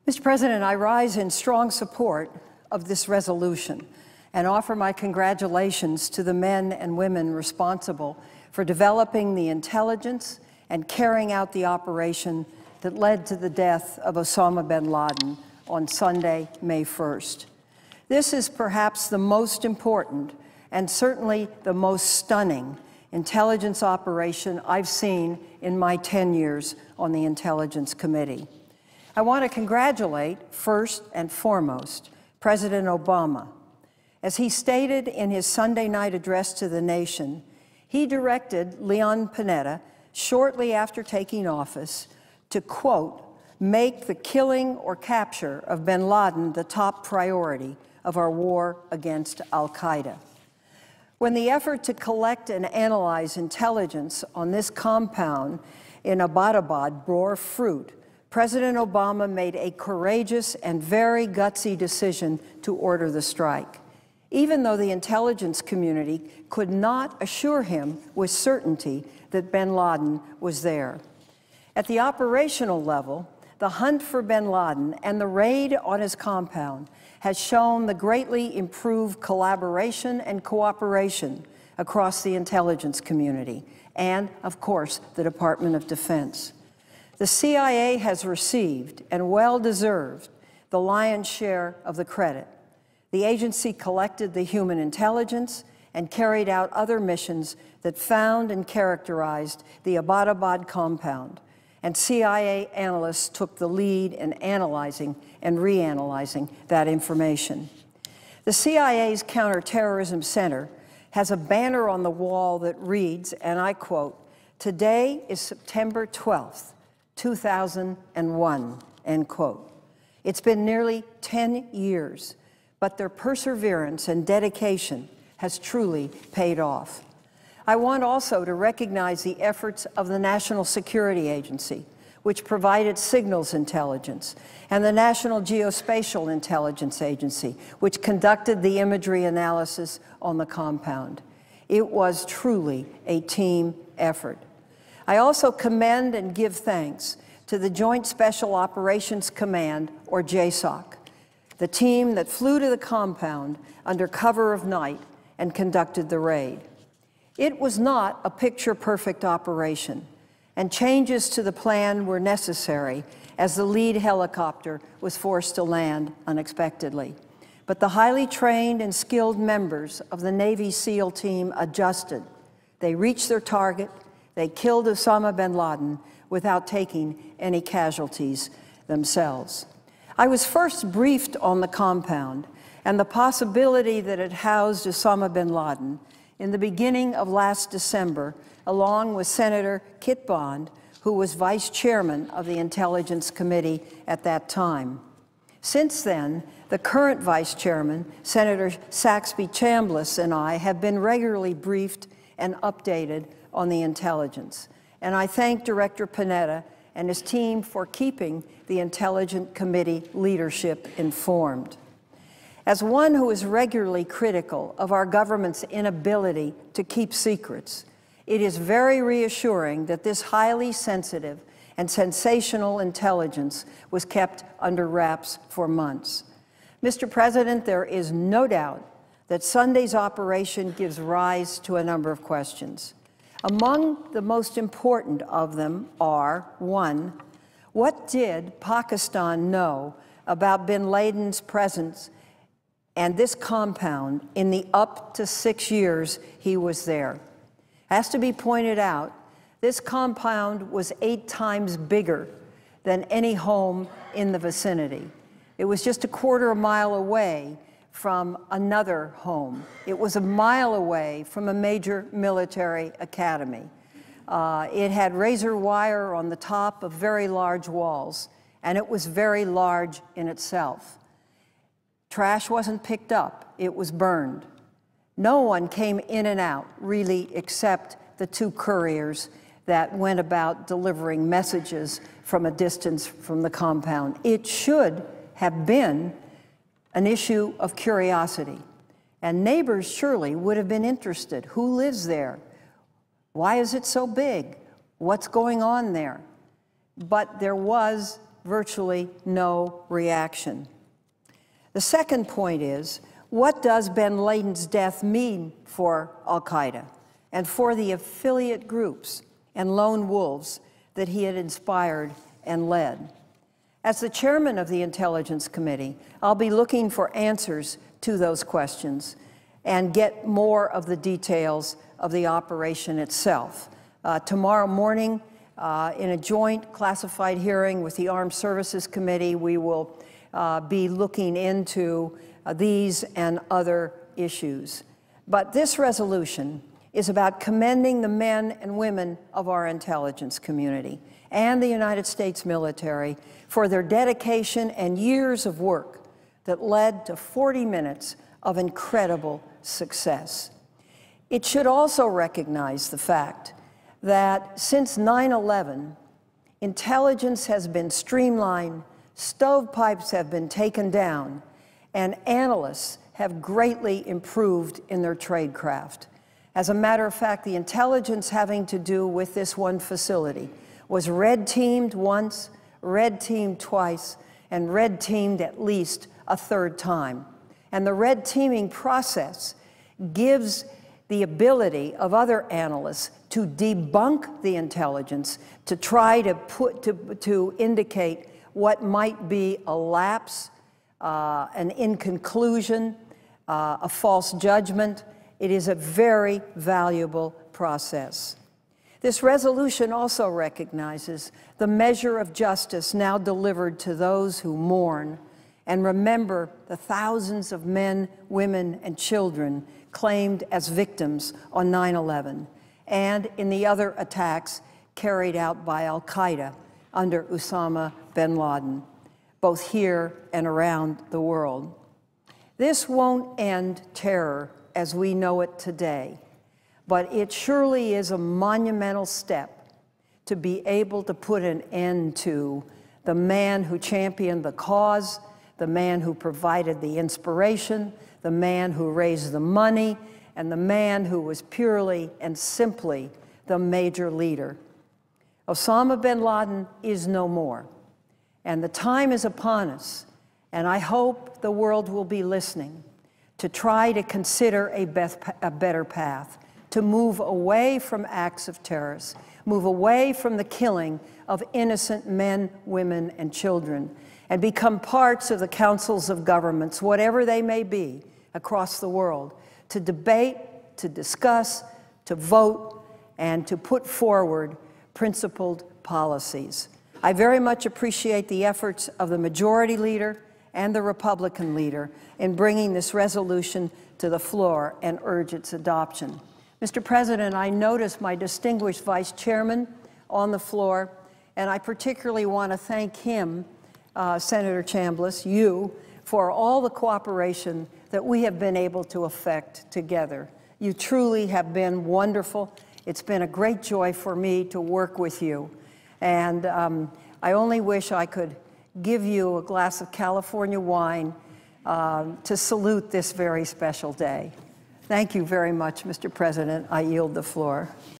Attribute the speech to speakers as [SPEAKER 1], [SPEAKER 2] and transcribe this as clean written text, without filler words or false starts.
[SPEAKER 1] Mr. President, I rise in strong support of this resolution and offer my congratulations to the men and women responsible for developing the intelligence and carrying out the operation that led to the death of Usama bin Laden on Sunday, May 1st. This is perhaps the most important and certainly the most stunning intelligence operation I've seen in my 10 years on the Intelligence Committee. I want to congratulate, first and foremost, President Obama. As he stated in his Sunday night address to the nation, he directed Leon Panetta, shortly after taking office, to, quote, make the killing or capture of bin Laden the top priority of our war against al-Qaeda. When the effort to collect and analyze intelligence on this compound in Abbottabad bore fruit, President Obama made a courageous and very gutsy decision to order the strike, even though the intelligence community could not assure him with certainty that bin Laden was there. At the operational level, the hunt for bin Laden and the raid on his compound has shown the greatly improved collaboration and cooperation across the intelligence community and, of course, the Department of Defense. The CIA has received, and well deserved, the lion's share of the credit. The agency collected the human intelligence and carried out other missions that found and characterized the Abbottabad compound, and CIA analysts took the lead in analyzing and reanalyzing that information. The CIA's Counterterrorism Center has a banner on the wall that reads, and I quote, "Today is September 12th, 2001, end quote. It's been nearly 10 years, but their perseverance and dedication has truly paid off. I want also to recognize the efforts of the National Security Agency, which provided signals intelligence, and the National Geospatial Intelligence Agency, which conducted the imagery analysis on the compound. It was truly a team effort. I also commend and give thanks to the Joint Special Operations Command, or JSOC, the team that flew to the compound under cover of night and conducted the raid. It was not a picture-perfect operation, and changes to the plan were necessary as the lead helicopter was forced to land unexpectedly. But the highly trained and skilled members of the Navy SEAL team adjusted. They reached their target. They killed Usama bin Laden without taking any casualties themselves. I was first briefed on the compound and the possibility that it housed Usama bin Laden in the beginning of last December, along with Senator Kit Bond, who was vice chairman of the Intelligence Committee at that time. Since then, the current vice chairman, Senator Saxby Chambliss, and I have been regularly briefed and updated on the intelligence. And I thank Director Panetta and his team for keeping the Intelligence Committee leadership informed. As one who is regularly critical of our government's inability to keep secrets, it is very reassuring that this highly sensitive and sensational intelligence was kept under wraps for months. Mr. President, there is no doubt that Sunday's operation gives rise to a number of questions. Among the most important of them are, one, what did Pakistan know about bin Laden's presence and this compound in the up to 6 years he was there? Has to be pointed out, this compound was 8 times bigger than any home in the vicinity. It was just a quarter of a mile away from another home. It was a mile away from a major military academy. It had razor wire on the top of very large walls, and it was very large in itself. Trash wasn't picked up, it was burned. No one came in and out, really, except the 2 couriers that went about delivering messages from a distance from the compound. It should have been an issue of curiosity, and neighbors surely would have been interested. Who lives there? Why is it so big? What's going on there? But there was virtually no reaction. The second point is, what does bin Laden's death mean for al-Qaeda and for the affiliate groups and lone wolves that he had inspired and led? As the chairman of the Intelligence Committee, I'll be looking for answers to those questions and get more of the details of the operation itself. Tomorrow morning, in a joint classified hearing with the Armed Services Committee, we will be looking into these and other issues. But this resolution is about commending the men and women of our intelligence community and the United States military for their dedication and years of work that led to 40 minutes of incredible success. It should also recognize the fact that since 9/11, intelligence has been streamlined, stovepipes have been taken down, and analysts have greatly improved in their tradecraft. As a matter of fact, the intelligence having to do with this one facility was red-teamed once, red-teamed twice, and red-teamed at least a third time. And the red teaming process gives the ability of other analysts to debunk the intelligence, to try to indicate what might be a lapse, an inconclusion, a false judgment. It is a very valuable process. This resolution also recognizes the measure of justice now delivered to those who mourn and remember the thousands of men, women, and children claimed as victims on 9/11 and in the other attacks carried out by al-Qaeda under Usama bin Laden, both here and around the world. This won't end terror as we know it today, but it surely is a monumental step to be able to put an end to the man who championed the cause, the man who provided the inspiration, the man who raised the money, and the man who was purely and simply the major leader. Osama bin Laden is no more, and the time is upon us, and I hope the world will be listening to try to consider a better path, to move away from acts of terrorists, move away from the killing of innocent men, women, and children, and become parts of the councils of governments, whatever they may be, across the world, to debate, to discuss, to vote, and to put forward principled policies. I very much appreciate the efforts of the Majority Leader and the Republican leader in bringing this resolution to the floor and urge its adoption. Mr. President, I notice my distinguished Vice Chairman on the floor, and I particularly want to thank him, Senator Chambliss, you, for all the cooperation that we have been able to effect together. You truly have been wonderful. It's been a great joy for me to work with you. And I only wish I could give you a glass of California wine to salute this very special day. Thank you very much, Mr. President. I yield the floor.